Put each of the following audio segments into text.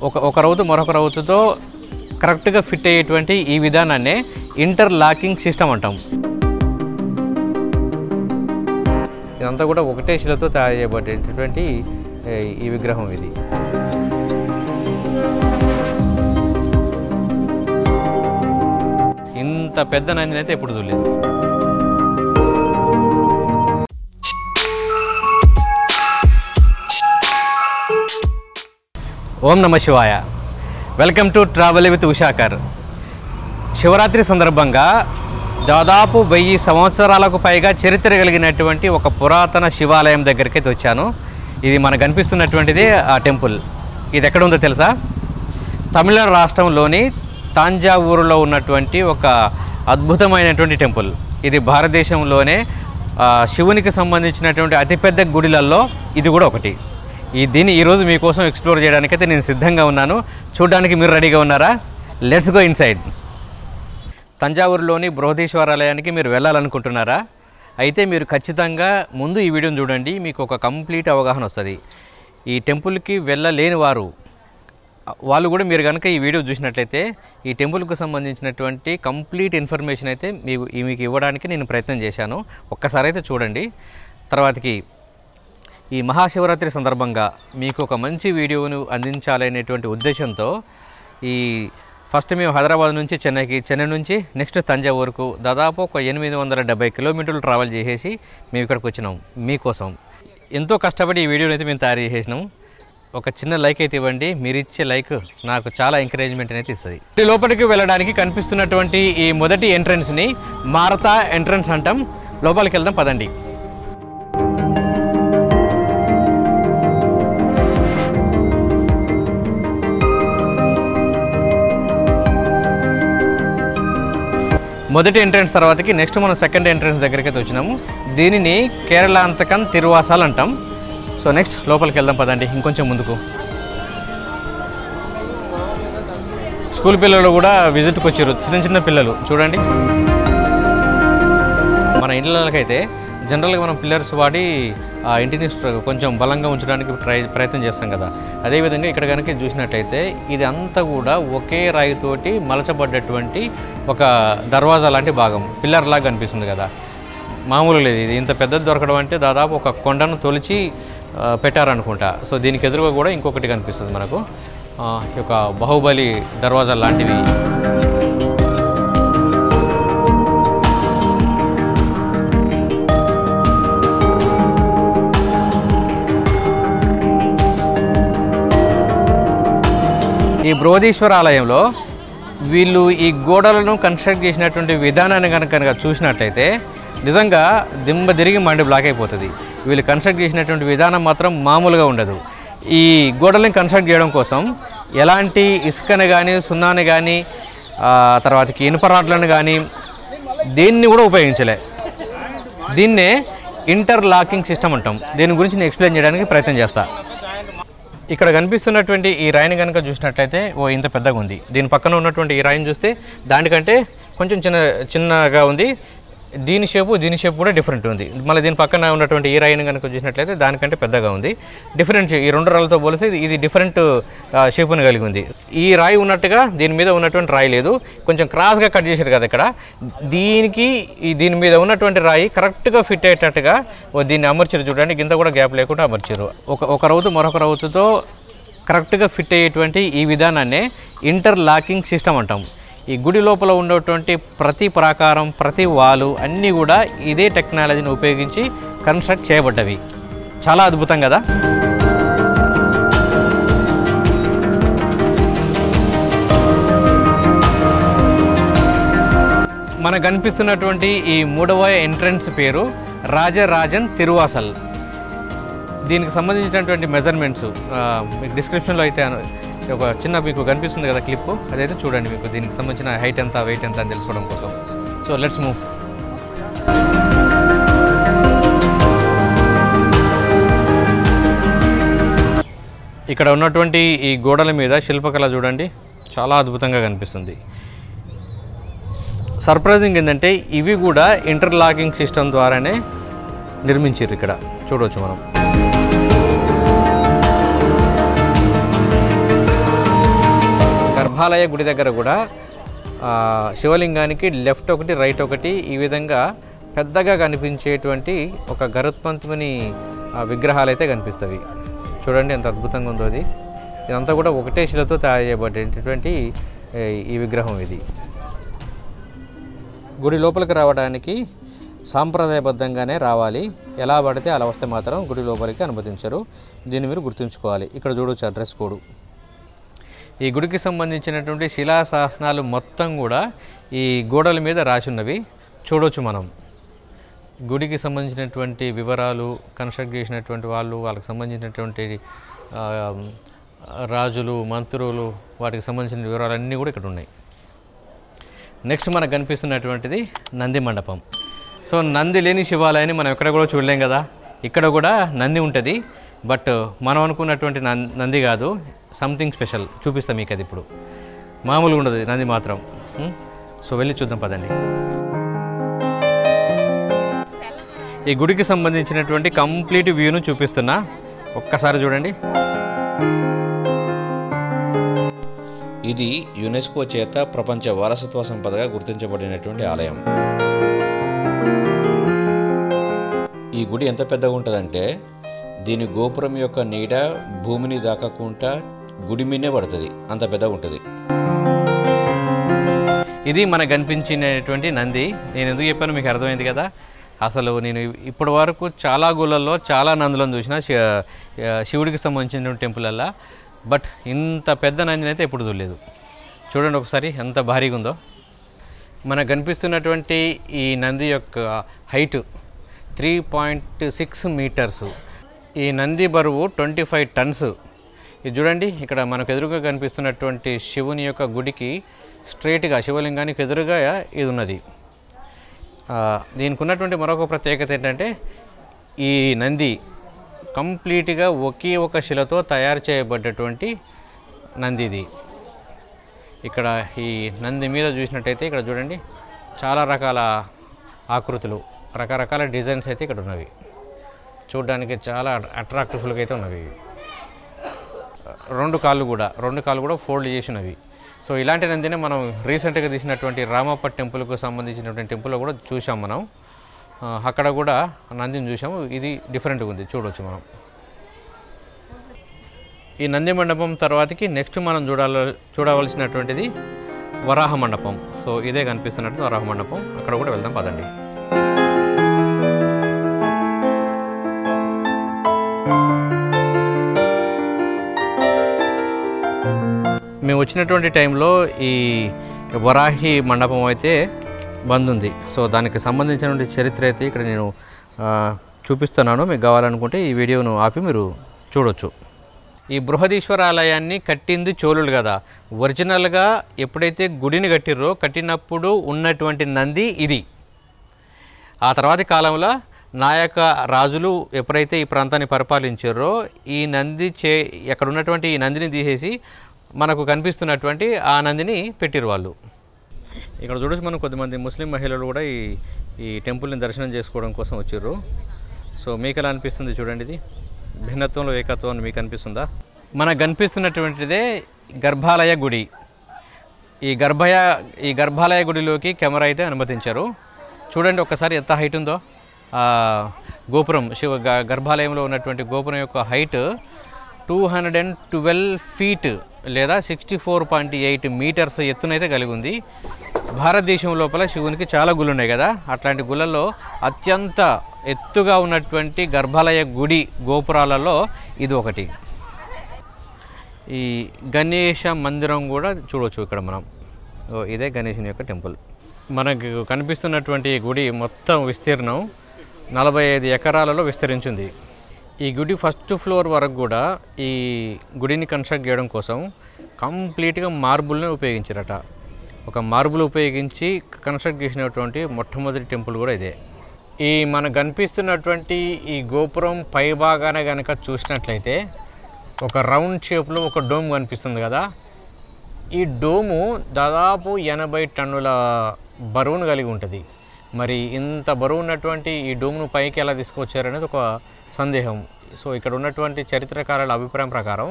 ఒక రౌతు మరొక రౌతుతో కరెక్ట్గా ఫిట్ అయ్యేటువంటి ఈ విధానాన్నే ఇంటర్లాకింగ్ సిస్టమ్ అంటాం. ఇదంతా కూడా ఒకటే శిలతో తయారు చేయబడేటటువంటి ఈ విగ్రహం ఇది. ఇంత పెద్ద నందిని అయితే ఎప్పుడు చూడలేదు. ఓం నమ శివాయ. Welcome to travel with Ushakar. Shivaratri సందర్భంగా దాదాపు 1000 సంవత్సరాలకు పైగా చరిత్ర కలిగినటువంటి ఒక పురాతన శివాలయం దగ్గరికి అయితే వచ్చాను. ఇది మనకు కనిపిస్తున్నటువంటిది ఆ టెంపుల్. ఇది ఎక్కడ ఉందో తెలుసా? తమిళనాడు రాష్ట్రంలోని తాంజావూరులో ఉన్నటువంటి ఒక అద్భుతమైనటువంటి టెంపుల్. ఇది భారతదేశంలోనే శివునికి సంబంధించినటువంటి అతిపెద్ద గుడిలలో ఇది కూడా ఒకటి. దీన్ని ఈరోజు మీకోసం ఎక్స్ప్లోర్ చేయడానికైతే నేను సిద్ధంగా ఉన్నాను. చూడడానికి మీరు రెడీగా ఉన్నారా? Let's go inside. తంజావూరులోని బృహదీశ్వర ఆలయానికి మీరు వెళ్ళాలనుకుంటున్నారా? అయితే మీరు ఖచ్చితంగా ముందు ఈ వీడియోని చూడండి, మీకు ఒక కంప్లీట్ అవగాహన వస్తుంది. ఈ టెంపుల్కి వెళ్ళలేని వాళ్ళు కూడా మీరు కనుక ఈ వీడియో చూసినట్లయితే ఈ టెంపుల్కి సంబంధించినటువంటి కంప్లీట్ ఇన్ఫర్మేషన్ అయితే మీకు ఇవ్వడానికి నేను ప్రయత్నం చేశాను. ఒక్కసారి అయితే చూడండి. తర్వాతకి ఈ మహాశివరాత్రి సందర్భంగా మీకు ఒక మంచి వీడియోను అందించాలనేటువంటి ఉద్దేశంతో ఫస్ట్ మేము హైదరాబాద్ నుంచి చెన్నై నుంచి నెక్స్ట్ తంజావూరుకు దాదాపు ఒక 870 కిలోమీటర్లు ట్రావెల్ చేసేసి మేము ఇక్కడికి వచ్చినాం మీకోసం. ఎంతో కష్టపడి ఈ వీడియోని అయితే మేము తయారు చేసినాం. ఒక చిన్న లైక్ అయితే ఇవ్వండి. మీరు ఇచ్చే లైక్ నాకు చాలా ఎంకరేజ్మెంట్ అయితే ఇస్తుంది. లోపలికి వెళ్ళడానికి కనిపిస్తున్నటువంటి ఈ మొదటి ఎంట్రన్స్ని మారతా ఎంట్రన్స్ అంటాం. లోపలికి వెళ్దాం పదండి. మొదటి ఎంట్రన్స్ తర్వాతకి నెక్స్ట్ మనం సెకండ్ ఎంట్రన్స్ దగ్గరికి అయితే వచ్చినాము. దీనిని కేరళాంతకం తిరువాసాలు అంటాం. సో నెక్స్ట్ లోపలికి వెళ్దాం పదండి. ఇంకొంచెం ముందుకు. స్కూల్ పిల్లలు కూడా విజిట్కి వచ్చారు, చిన్న పిల్లలు చూడండి. మన ఇళ్ళకైతే జనరల్గా మనం పిల్లర్స్ వాడి ఆ ఇంటిని కొంచెం బలంగా ఉంచడానికి ప్రయత్నం చేస్తాం కదా. అదేవిధంగా ఇక్కడ కనుక చూసినట్టయితే ఇది అంతా కూడా ఒకే రాయితోటి మలచబడ్డటువంటి ఒక దర్వాజా లాంటి భాగం, పిల్లర్ లాగా కనిపిస్తుంది కదా. మామూలు లేదు, ఇది ఇంత పెద్దది దొరకడం అంటే దాదాపు ఒక కొండను తొలిచి పెట్టారనుకుంటా. సో దీనికి ఎదురుగా కూడా ఇంకొకటి కనిపిస్తుంది మనకు, ఒక బాహుబలి దర్వాజా లాంటివి. ఈ బృహదీశ్వర ఆలయంలో వీళ్ళు ఈ గోడలను కన్స్ట్రక్ట్ చేసినటువంటి విధానాన్ని కనుక చూసినట్టయితే నిజంగా దిమ్మ తిరిగి మండి బ్లాక్ అయిపోతుంది. వీళ్ళు కన్స్ట్రక్ట్ చేసినటువంటి విధానం మాత్రం మామూలుగా ఉండదు. ఈ గోడలను కన్స్ట్రక్ట్ చేయడం కోసం ఎలాంటి ఇసుకని కానీ సున్నాని కానీ తర్వాతకి ఇనుపరాట్లను కానీ దేన్ని కూడా ఉపయోగించలే. దీన్నే ఇంటర్లాకింగ్ సిస్టమ్ అంటాం. దీని గురించి నేను ఎక్స్ప్లెయిన్ చేయడానికి ప్రయత్నం చేస్తా. ఇక్కడ కనిపిస్తున్నటువంటి ఈ రాయిని కనుక చూసినట్లయితే ఇంత పెద్దగా ఉంది. దీని పక్కన ఉన్నటువంటి ఈ రాయిని చూస్తే దానికంటే కొంచెం చిన్నగా ఉంది. దీని షేప్ కూడా డిఫరెంట్ ఉంది. మళ్ళీ దీని పక్కన ఉన్నటువంటి ఈ రాయిని కనుక చూసినట్లయితే దానికంటే పెద్దగా ఉంది. డిఫరెంట్, ఈ రెండు రాళ్ళతో పోలిస్తే ఇది డిఫరెంట్ షేప్ని కలిగి ఉంది. ఈ రాయి ఉన్నట్టుగా దీని మీద ఉన్నటువంటి రాయి లేదు, కొంచెం క్రాస్గా కట్ చేశారు కదా ఇక్కడ. దీని మీద ఉన్నటువంటి రాయి కరెక్ట్గా ఫిట్ అయ్యేటట్టుగా దీన్ని అమర్చారు. చూడండి, గింత కూడా గ్యాప్ లేకుండా అమర్చారు. ఒక రౌతు మరొక రౌతుతో కరెక్ట్గా ఫిట్ అయ్యేటువంటి ఈ విధానాన్నే ఇంటర్లాకింగ్ సిస్టమ్ అంటాం. ఈ గుడి లోపల ఉన్నటువంటి ప్రతి ప్రాకారం, ప్రతి వాలు అన్నీ కూడా ఇదే టెక్నాలజీని ఉపయోగించి కన్స్ట్రక్ట్ చేయబడ్డవి. చాలా అద్భుతం కదా. మనకు కనిపిస్తున్నటువంటి ఈ 3వ ఎంట్రన్స్ పేరు రాజరాజన్ తిరువాసల్. దీనికి సంబంధించినటువంటి మెజర్మెంట్స్ మీకు డిస్క్రిప్షన్లో అయితే ఒక చిన్న మీకు కనిపిస్తుంది కదా క్లిప్, అదైతే చూడండి. మీకు దీనికి సంబంధించిన హైట్ ఎంత, వెయిట్ ఎంత అని తెలుసుకోవడం కోసం. So let's move. ఇక్కడ ఉన్నటువంటి ఈ గోడల మీద శిల్పకళ చూడండి, చాలా అద్భుతంగా కనిపిస్తుంది. సర్ప్రైజింగ్ ఏంటంటే ఇవి కూడా ఇంటర్లాకింగ్ సిస్టమ్ ద్వారానే నిర్మించారు. ఇక్కడ చూడవచ్చు మనం. గర్భాలయ గుడి దగ్గర కూడా శివలింగానికి లెఫ్ట్ ఒకటి రైట్ ఒకటి ఈ విధంగా పెద్దగా కనిపించేటువంటి ఒక గరుత్మంతుని విగ్రహాలు అయితే కనిపిస్తవి. చూడండి ఎంత అద్భుతంగా ఉందో అది. ఇదంతా కూడా ఒకటే శిలతో తయారు చేయబడేటటువంటి ఈ విగ్రహం ఇది. గుడి లోపలికి రావడానికి సాంప్రదాయబద్ధంగానే రావాలి. ఎలా పడితే అలా వస్తే మాత్రం గుడి లోపలికి అనుమతించరు. దీన్ని మీరు గుర్తుంచుకోవాలి. ఇక్కడ చూడొచ్చు అడ్రస్ కోడ్. ఈ గుడికి సంబంధించినటువంటి శిలా శాసనాలు మొత్తం కూడా ఈ గోడల మీద రాసి ఉన్నవి చూడొచ్చు మనం. గుడికి సంబంధించినటువంటి వివరాలు, కన్స్ట్రక్ట్ చేసినటువంటి వాళ్ళకి సంబంధించినటువంటి రాజులు, మంత్రులు, వాటికి సంబంధించిన వివరాలన్నీ కూడా ఇక్కడ ఉన్నాయి. నెక్స్ట్ మనకు కనిపిస్తున్నటువంటిది నంది మండపం. సో నంది లేని శివాలయాన్ని మనం ఎక్కడ కూడా చూడలేం కదా. ఇక్కడ కూడా నంది ఉంటుంది, బట్ మనం అనుకున్నటువంటి నంది కాదు, సంథింగ్ స్పెషల్. చూపిస్తాం మీకు అది. ఇప్పుడు మామూలుగా ఉండదు నంది మాత్రం. సో వెళ్ళి చూద్దాం పదండి. ఈ గుడికి సంబంధించినటువంటి కంప్లీట్ వ్యూను చూపిస్తున్నా, ఒక్కసారి చూడండి. ఇది యునెస్కో చేత ప్రపంచ వారసత్వ సంపదగా గుర్తించబడినటువంటి ఆలయం. ఈ గుడి ఎంత పెద్దగా ఉంటుందంటే దీని గోపురం యొక్క నీడ భూమిని దాకకుండా గుడి మీదే పడుతుంది, అంత పెద్దగా ఉంటుంది. ఇది మనకు కనిపించినటువంటి నంది. నేను ఎందుకు చెప్పాను మీకు అర్థమైంది కదా. అసలు నేను ఇప్పటి వరకు చాలా గుళ్ళల్లో చాలా నందులను చూసిన శివుడికి సంబంధించిన టెంపులల్లో, బట్ ఇంత పెద్ద నందిని అయితే ఎప్పుడు చూడలేదు. చూడండి ఒకసారి ఎంత భారీగా ఉందో. మనకు కనిపిస్తున్నటువంటి ఈ నంది యొక్క హైట్ 3.6 మీటర్స్. ఈ నంది బరువు 25 టన్స్. ఇది చూడండి, ఇక్కడ మనకు ఎదురుగా కనిపిస్తున్నటువంటి శివుని యొక్క గుడికి స్ట్రైట్గా శివలింగానికి ఎదురుగా ఇది ఉన్నది. దీనికి ఉన్నటువంటి మరొక ప్రత్యేకత ఏంటంటే ఈ నంది కంప్లీట్గా ఒకే ఒక శిలతో తయారు చేయబడ్డటువంటి నంది ఇది. ఇక్కడ ఈ నంది మీద చూసినట్టయితే ఇక్కడ చూడండి చాలా రకాల ఆకృతులు, రకరకాల డిజైన్స్ అయితే ఇక్కడ ఉన్నవి. చూడడానికి చాలా అట్రాక్టివ్గా అయితే ఉన్నవి. రెండు కాళ్ళు కూడా ఫోల్డ్ చేసినవి. సో ఇలాంటి నందిని మనం రీసెంట్గా తీసినటువంటి రామప్ప టెంపుల్కు సంబంధించినటువంటి టెంపుల్లో కూడా చూసాం మనం. అక్కడ కూడా నందిని చూసాము. ఇది డిఫరెంట్గా ఉంది, చూడవచ్చు మనం. ఈ నంది మండపం తర్వాతకి నెక్స్ట్ మనం చూడవలసినటువంటిది వరాహ మండపం. సో ఇదే కనిపిస్తున్నట్టు వరాహ మండపం. అక్కడ కూడా వెళ్దాం పదండి. మేము వచ్చినటువంటి టైంలో ఈ వరాహి మండపం అయితే బంద్ ఉంది. సో దానికి సంబంధించినటువంటి చరిత్ర అయితే ఇక్కడ నేను చూపిస్తున్నాను. మీకు కావాలనుకుంటే ఈ వీడియోను ఆపి మీరు చూడొచ్చు. ఈ బృహదీశ్వర ఆలయాన్ని కట్టింది చోళులు కదా. ఒరిజినల్గా ఎప్పుడైతే గుడిని కట్టినప్పుడు ఉన్నటువంటి నంది ఇది. ఆ తర్వాతి కాలంలో నాయక రాజులు ఎప్పుడైతే ఈ ప్రాంతాన్ని పరిపాలించారో ఈ నంది ఎక్కడ ఉన్నటువంటి ఈ నందిని తీసేసి మనకు కనిపిస్తున్నటువంటి ఆ నందిని పెట్టిరు వాళ్ళు. ఇక్కడ చూడొచ్చు మనం కొద్దిమంది ముస్లిం మహిళలు కూడా ఈ టెంపుల్ని దర్శనం చేసుకోవడం కోసం వచ్చారు. సో మీకు ఎలా అనిపిస్తుంది చూడండి. ఇది భిన్నత్వంలో ఏకత్వం మీకు అనిపిస్తుందా? మనకు కనిపిస్తున్నటువంటిదే గర్భాలయ గుడి. ఈ గర్భాలయ గుడిలోకి కెమెరా అయితే అనుమతించారు. చూడండి ఒక్కసారి ఎంత హైట్ ఉందో. గోపురం గర్భాలయంలో ఉన్నటువంటి గోపురం యొక్క హైట్ 212 ఫీట్ లేదా 64.8 మీటర్స్ ఎత్తునైతే కలిగి ఉంది. భారతదేశం లోపల శివునికి చాలా గుళ్ళు ఉన్నాయి కదా, అట్లాంటి గుళ్ళల్లో అత్యంత ఎత్తుగా ఉన్నటువంటి గర్భాలయ గుడి గోపురాలలో ఇది ఒకటి. ఈ గణేష మందిరం కూడా చూడవచ్చు ఇక్కడ మనం. ఇదే గణేశుని యొక్క టెంపుల్. మనకు కనిపిస్తున్నటువంటి గుడి మొత్తం విస్తీర్ణం 45 ఎకరాలలో విస్తరించింది. ఈ గుడి ఫస్ట్ ఫ్లోర్ వరకు కూడా ఈ గుడిని కన్స్ట్రక్ట్ చేయడం కోసం కంప్లీట్గా మార్బుల్ని ఉపయోగించారట. ఒక మార్బుల్ ఉపయోగించి కన్స్ట్రక్ట్ చేసినటువంటి మొట్టమొదటి టెంపుల్ కూడా ఇదే. ఈ మనకు కనిపిస్తున్నటువంటి ఈ గోపురం పై భాగాన కనుక చూసినట్లయితే ఒక రౌండ్ షేప్లో ఒక డోమ్ కనిపిస్తుంది కదా. ఈ డోము దాదాపు 80 టన్నుల బరువును కలిగి ఉంటుంది. మరి ఇంత బరువు ఉన్నటువంటి ఈ డోమ్ను పైకి ఎలా తీసుకొచ్చారనేది ఒక సందేహం. సో ఇక్కడ ఉన్నటువంటి చరిత్రకారుల అభిప్రాయం ప్రకారం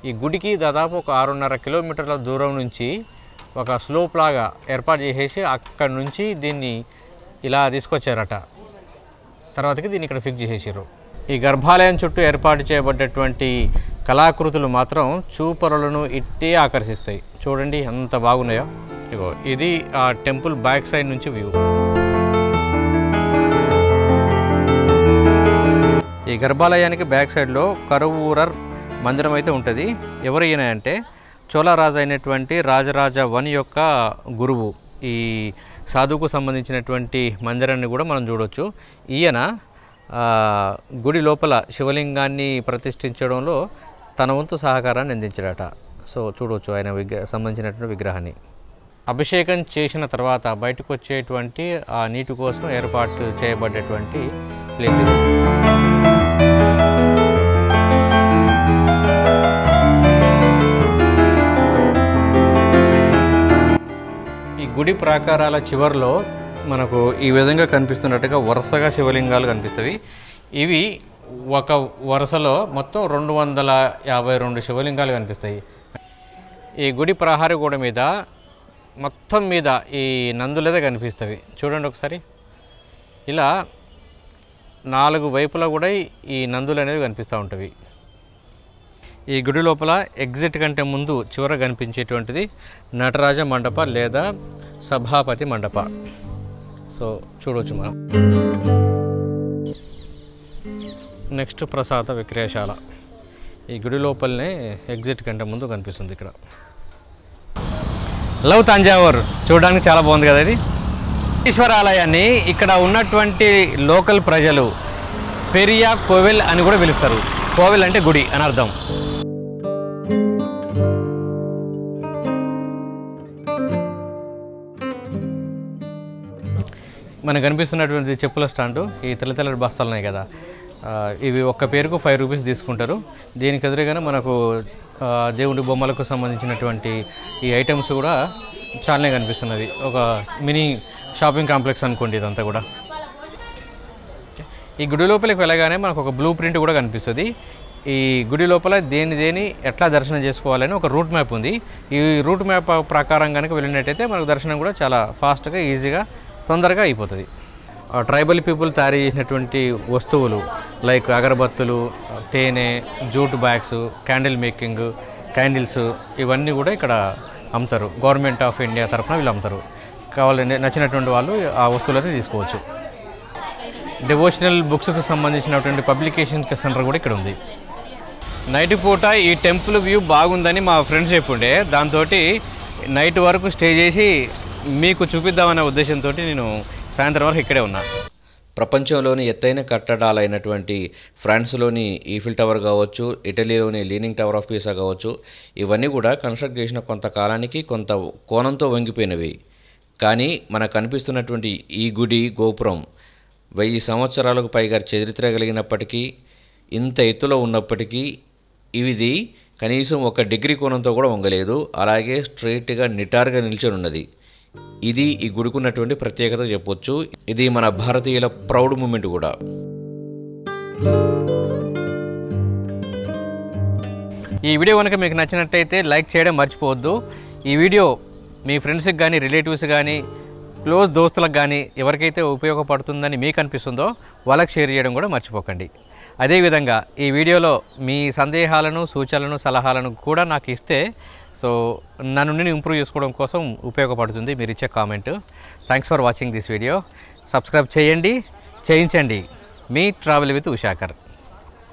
ఈ గుడికి దాదాపు ఒక 6.5 కిలోమీటర్ల దూరం నుంచి ఒక స్లోప్ లాగా ఏర్పాటు చేసేసి అక్కడి నుంచి దీన్ని ఇలా తీసుకొచ్చారట. తర్వాతకి దీన్ని ఇక్కడ ఫిక్స్ చేసేసారు. ఈ గర్భాలయం చుట్టూ ఏర్పాటు చేయబడ్డటువంటి కళాకృతులు మాత్రం చూపరులను ఇట్టే ఆకర్షిస్తాయి. చూడండి ఎంత బాగున్నాయో. ఇగో ఇది ఆ టెంపుల్ బ్యాక్ సైడ్ నుంచి వ్యూ. ఈ గర్భాలయానికి బ్యాక్ సైడ్లో కరువూరర్ మందిరం అయితే ఉంటుంది. ఎవరు ఈయన అంటే చోళరాజు అయినటువంటి రాజరాజ 1 యొక్క గురువు. ఈ సాధువుకు సంబంధించినటువంటి మందిరాన్ని కూడా మనం చూడవచ్చు. ఈయన గుడి లోపల శివలింగాన్ని ప్రతిష్ఠించడంలో తన వంతు సహకారాన్ని అందించాడట. సో చూడవచ్చు ఆయన సంబంధించినటువంటి విగ్రహాన్ని. అభిషేకం చేసిన తర్వాత బయటకు వచ్చేటువంటి ఆ నీటి కోసం ఏర్పాటు చేయబడ్డటువంటి ప్లేస్ ఇది. ఈ గుడి ప్రాకారాల చివరిలో మనకు ఈ విధంగా కనిపిస్తున్నట్టుగా వరుసగా శివలింగాలు కనిపిస్తవి. ఇవి ఒక వరుసలో మొత్తం 252 శివలింగాలు కనిపిస్తాయి. ఈ గుడి ప్రహారీ గోడ మీద మొత్తం మీద ఈ నందులదే కనిపిస్తవి. చూడండి ఒకసారి. ఇలా 4 వైపులా కూడా ఈ నందులు అనేవి కనిపిస్తూ ఉంటవి. ఈ గుడి లోపల ఎగ్జిట్ కంటే ముందు చివర కనిపించేటువంటిది నటరాజ మండప లేదా సభాపతి మండప. సో చూడవచ్చు మనం. నెక్స్ట్ ప్రసాద విక్రయశాల ఈ గుడి లోపలనే ఎగ్జిట్ కంటే ముందు కనిపిస్తుంది. ఇక్కడ లవ్ తంజావూర్ చూడడానికి చాలా బాగుంది కదా. ఇది ఈశ్వర ఆలయాన్ని ఇక్కడ ఉన్నటువంటి లోకల్ ప్రజలు పెరియా కోవెల్ అని కూడా పిలుస్తారు. కోవెల్ అంటే గుడి అని అర్థం. మనకు కనిపిస్తున్నటువంటి చెప్పుల స్టాండు ఈ తెల్లటి బస్తాలు ఉన్నాయి కదా, ఇవి ఒక్క పేరుకు 5 రూపీస్ తీసుకుంటారు. దీనికి ఎదురుగానే మనకు దేవుడి బొమ్మలకు సంబంధించినటువంటి ఈ ఐటమ్స్ కూడా చాలానే కనిపిస్తున్నది. ఒక మినీ షాపింగ్ కాంప్లెక్స్ అనుకోండి ఇదంతా కూడా. ఈ గుడి లోపలికి వెళ్ళగానే మనకు ఒక బ్లూ ప్రింట్ కూడా కనిపిస్తుంది. ఈ గుడి లోపల దేని ఎట్లా దర్శనం చేసుకోవాలని ఒక రూట్ మ్యాప్ ఉంది. ఈ రూట్ మ్యాప్ ప్రకారం కనుక వెళ్ళినట్టయితే మనకు దర్శనం కూడా చాలా ఫాస్ట్గా ఈజీగా తొందరగా అయిపోతుంది. ట్రైబల్ పీపుల్ తయారు చేసినటువంటి వస్తువులు లైక్ అగరబత్తులు, తేనె, jute bags, candle making, candles ఇవన్నీ కూడా ఇక్కడ అమ్ముతారు. గవర్నమెంట్ ఆఫ్ ఇండియా తరఫున వీళ్ళు అమ్ముతారు. కావాలని నచ్చినటువంటి వాళ్ళు ఆ వస్తువులైతే తీసుకోవచ్చు. డివోషనల్ బుక్స్కి సంబంధించినటువంటి పబ్లికేషన్ సెంటర్ కూడా ఇక్కడ ఉంది. నైట్ పూట ఈ టెంపుల్ వ్యూ బాగుందని మా ఫ్రెండ్స్ చెప్పుండే, దాంతో నైట్ వరకు స్టే చేసి మీకు చూపిద్దామనే ఉద్దేశంతో నేను సాయంత్రం వరకు ఇక్కడే ఉన్నా. ప్రపంచంలోని ఎత్తైన కట్టడాలైనటువంటి ఫ్రాన్స్లోని ఈఫిల్ టవర్ కావచ్చు, ఇటలీలోని లీనింగ్ టవర్ ఆఫ్ పీసా కావచ్చు, ఇవన్నీ కూడా కన్స్ట్రక్ట్ చేసిన కొంతకాలానికి కొంత కోణంతో వంగిపోయినవి. కానీ మనకు కనిపిస్తున్నటువంటి ఈ గుడి గోపురం 1000 సంవత్సరాలకు పైగా చరిత్ర కలిగినప్పటికీ, ఇంత ఎత్తులో ఉన్నప్పటికీ ఇది కనీసం 1 డిగ్రీ కోణంతో కూడా వంగలేదు. అలాగే స్ట్రైట్గా నిటారుగా నిల్చొని ఉన్నది. ఇది ఈ గుడికున్నటువంటి ప్రత్యేకత చెప్పొచ్చు. ఇది మన భారతీయుల ప్రౌడ్ మూమెంట్ కూడా. ఈ వీడియో కనుక మీకు నచ్చినట్టయితే లైక్ చేయడం మర్చిపోవద్దు. ఈ వీడియో మీ ఫ్రెండ్స్కి కానీ, రిలేటివ్స్ కానీ, క్లోజ్ దోస్తులకు కానీ ఎవరికైతే ఉపయోగపడుతుందని మీకు అనిపిస్తుందో వాళ్ళకి షేర్ చేయడం కూడా మర్చిపోకండి. అదేవిధంగా ఈ వీడియోలో మీ సందేహాలను, సూచనలను, సలహాలను కూడా నాకు ఇస్తే సో నన్ను నేను ఇంప్రూవ్ చేసుకోవడం కోసం ఉపయోగపడుతుంది మీరు ఇచ్చే comment. Thanks for watching this video. Subscribe చేయండి, చేయించండి. మీ ట్రావెల్ విత్ ఉషాకర్.